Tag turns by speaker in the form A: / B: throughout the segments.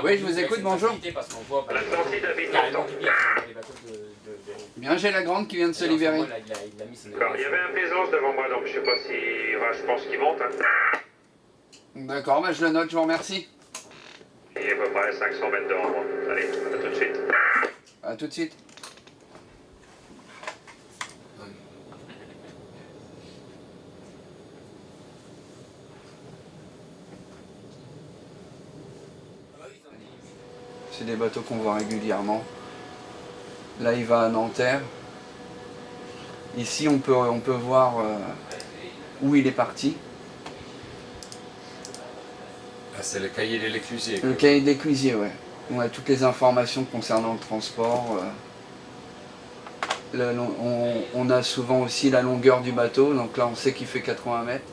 A: Oui, je vous écoute, bonjour.
B: Parce qu'on voit carrément du bien, les bateaux
A: Bien, j'ai la grande qui vient de se libérer.
C: Il y avait un plaisance devant moi, donc je sais pas si... Enfin, je pense qu'il monte. Hein.
A: D'accord, bah je le note, je vous remercie.
C: Il y a à peu près 500 mètres devant moi. Allez, à tout de suite.
A: À tout de suite. C'est des bateaux qu'on voit régulièrement. Là, il va à Nanterre. Ici, on peut voir où il est parti.
D: Ah, c'est le cahier de l'éclusier.
A: Le cahier de l'éclusier, ouais. On a toutes les informations concernant le transport. On a souvent aussi la longueur du bateau. Donc là, on sait qu'il fait 80 mètres.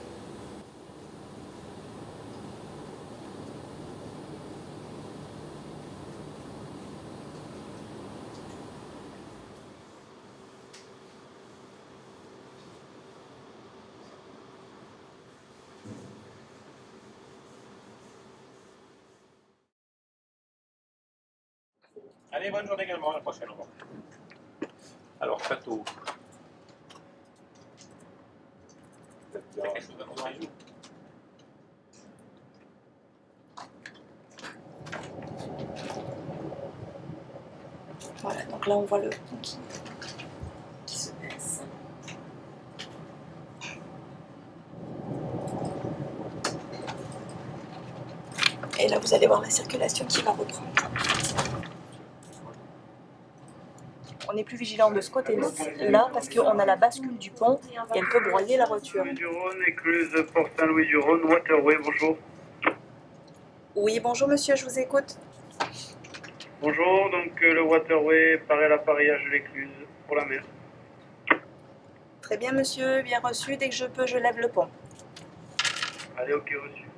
C: Allez, bonne journée également, à la prochaine. Au revoir. Alors, château. C'est quelque chose à notre jour.
E: Voilà, donc là on voit le pont qui se baisse. Et là vous allez voir la circulation qui va reprendre. On est plus vigilant de ce côté-là parce qu'on a la bascule du pont et elle peut broyer la voiture.
F: Saint-Louis-du-Rhône, écluse Port Saint-Louis-du-Rhône, Waterway, bonjour.
E: Oui, bonjour monsieur, je vous écoute.
F: Bonjour, donc le Waterway paraît l'appareillage de l'écluse pour la mer.
E: Très bien monsieur, bien reçu. Dès que je peux, je lève le pont.
F: Allez, ok, reçu.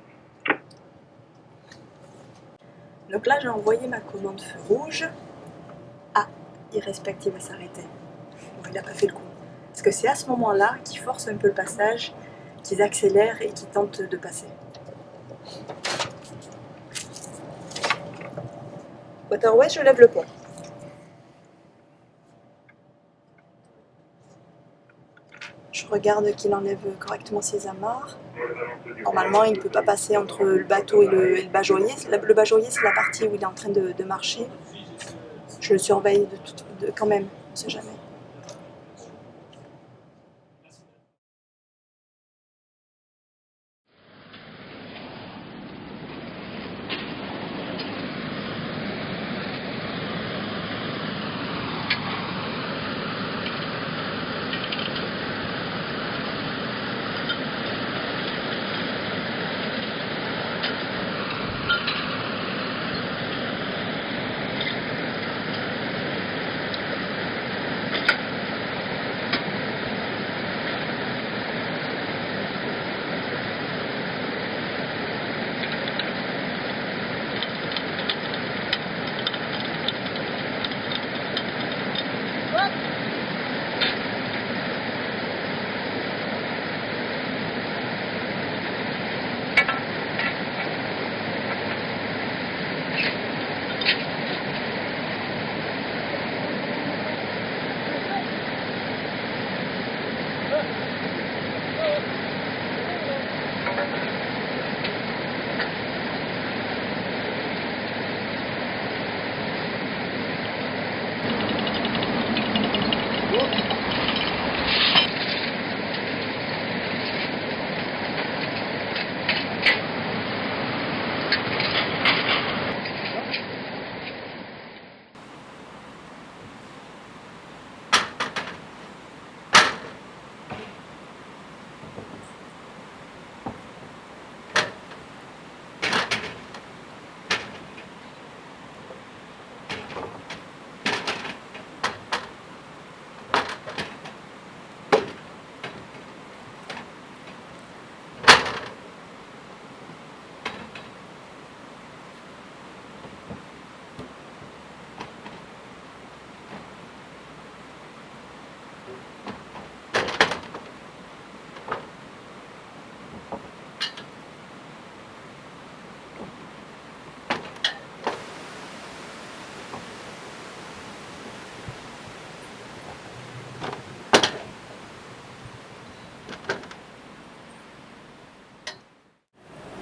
E: Donc là, j'ai envoyé ma commande feu rouge. Ah, il respecte, il va s'arrêter. Bon, il n'a pas fait le coup. Parce que c'est à ce moment-là qu'ils forcent un peu le passage, qu'ils accélèrent et qu'ils tentent de passer. Waterway, je lève le pont. Je regarde qu'il enlève correctement ses amarres. Normalement, il ne peut pas passer entre le bateau et le bas-joyer. Le bas-joyer, c'est la partie où il est en train de marcher. Je le surveille quand même, on ne sait jamais.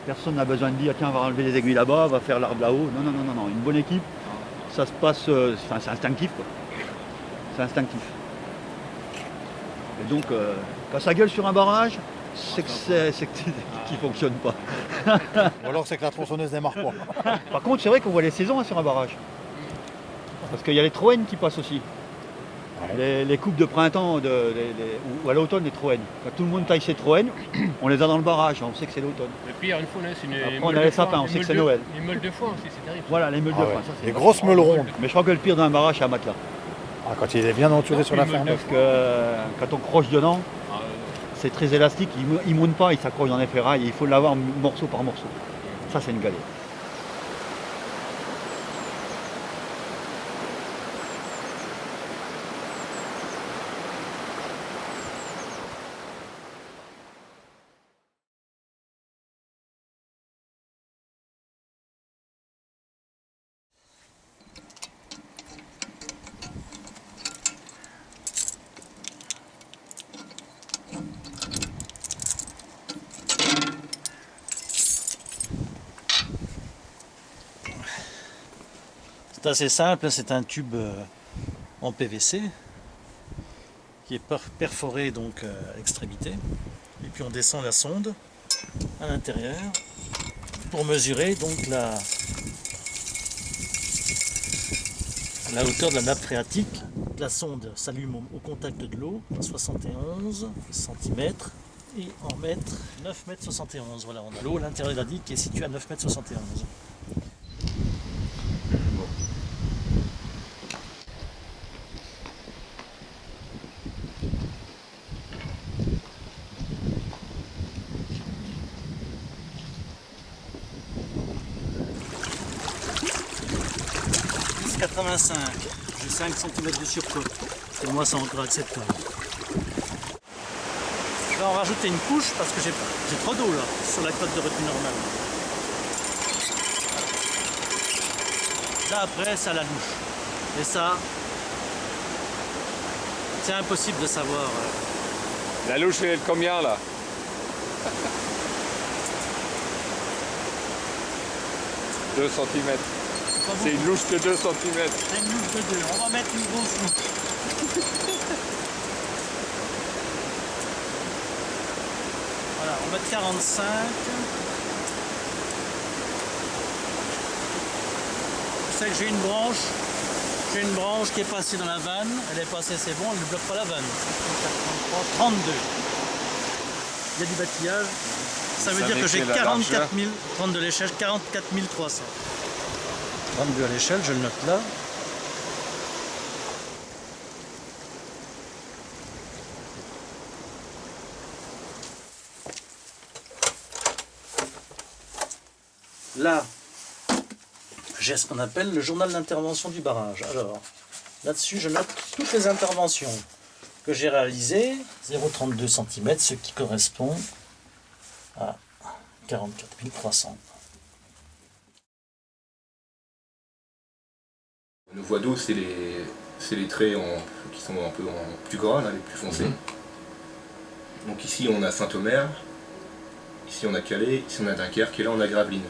G: Personne n'a besoin de dire tiens on va enlever les aiguilles là-bas, on va faire l'arbre là-haut. Non, non, non, non, non. Une bonne équipe, ça se passe. Enfin, c'est instinctif quoi. C'est instinctif. Et donc quand ça gueule sur un barrage, c'est qu'il ne fonctionne pas.
H: Ou alors c'est que la tronçonneuse ne démarre pas.
G: Par contre, c'est vrai qu'on voit les saisons sur un barrage. Parce qu'il y a les troènes qui passent aussi. Les coupes de printemps ou à l'automne, les troènes. Quand tout le monde taille ses troènes, on les a dans le barrage, on sait que c'est l'automne.
B: Et puis il y a une fois, c'est une.
G: Après, on a les sapins, on sait que c'est Noël.
B: Les meules de foin aussi, c'est terrible.
G: Voilà, les meules de foin. Ça, c'est
H: Les grosses meules rondes.
G: Mais je crois que le pire d'un barrage, c'est un matelas.
H: Ah, quand il est bien entouré sur la ferme.
G: Parce que quand on croche dedans, c'est très élastique, il ne monte pas, il s'accroche dans les ferrailles, et il faut l'avoir morceau par morceau. Ça, c'est une galère.
I: C'est assez simple, c'est un tube en PVC qui est perforé donc à l'extrémité. Et puis on descend la sonde à l'intérieur pour mesurer donc la hauteur de la nappe phréatique. La sonde s'allume au contact de l'eau à 71 cm et en mètres 9,71 m. Voilà, on a l'eau à l'intérieur de la digue qui est située à 9,71 m. J'ai 5 cm de surcote. Pour moi, c'est encore acceptable. Je vais en rajouter une couche parce que j'ai trop d'eau là sur la cote de retenue normale. Là après, ça la louche. Et ça, c'est impossible de savoir.
D: La louche, elle est de combien là? « 2 cm. C'est une louche de 2 cm.
I: C'est une louche de 2. On va mettre une grosse louche. Voilà, on va mettre 45. Je sais que j'ai une branche qui est passée dans la vanne. Elle est passée, c'est bon, elle ne bloque pas la vanne. 32. Il y a du bâtillage. Ça veut dire que j'ai 44 000, 32 l'échelle, 44 300. 32 à l'échelle, je le note là. Là, j'ai ce qu'on appelle le journal d'intervention du barrage. Alors, là-dessus, je note toutes les interventions que j'ai réalisées, 0,32 cm, ce qui correspond à 44 300.
J: Le voie d'eau, c'est les traits qui sont un peu en plus gras, là, les plus foncés. Donc ici on a Saint-Omer, ici on a Calais, ici on a Dunkerque et là on a Gravelines.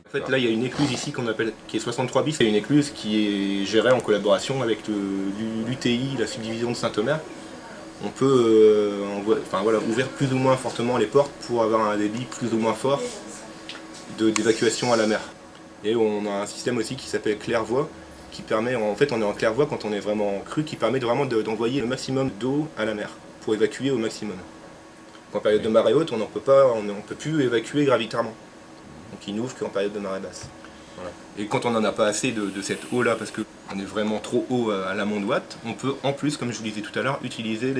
J: En fait là il y a une écluse ici qu'on appelle, qui est 63 bis, c'est une écluse qui est gérée en collaboration avec l'UTI, la subdivision de Saint-Omer. On peut ouvrir plus ou moins fortement les portes pour avoir un débit plus ou moins fort d'évacuation à la mer. Et on a un système aussi qui s'appelle claire-voie, qui permet, en fait on est en claire-voie quand on est vraiment cru, qui permet vraiment d'envoyer le maximum d'eau à la mer, pour évacuer au maximum. En période de marée haute, on ne peut plus évacuer gravitairement. Donc il n'ouvre qu'en période de marée basse. Voilà. Et quand on n'en a pas assez de cette eau-là, parce qu'on est vraiment trop haut à l'amont de Watt, on peut en plus, comme je vous le disais tout à l'heure, utiliser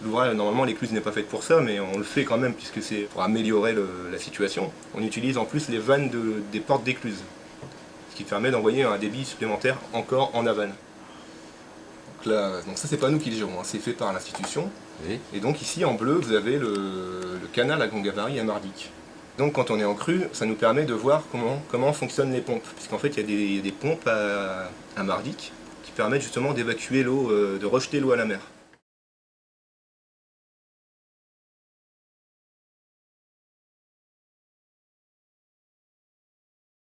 J: l'ouvrage, normalement l'écluse n'est pas faite pour ça, mais on le fait quand même, puisque c'est pour améliorer la situation. On utilise en plus les vannes des portes d'écluse, ce qui permet d'envoyer un débit supplémentaire encore en aval. Donc ça c'est pas nous qui le gérons, hein, c'est fait par l'institution. Oui. Et donc ici en bleu vous avez le canal à grand gabarit à Mardic. Donc quand on est en crue, ça nous permet de voir comment fonctionnent les pompes. Puisqu'en fait il y a des pompes à Mardic qui permettent justement d'évacuer l'eau, de rejeter l'eau à la mer.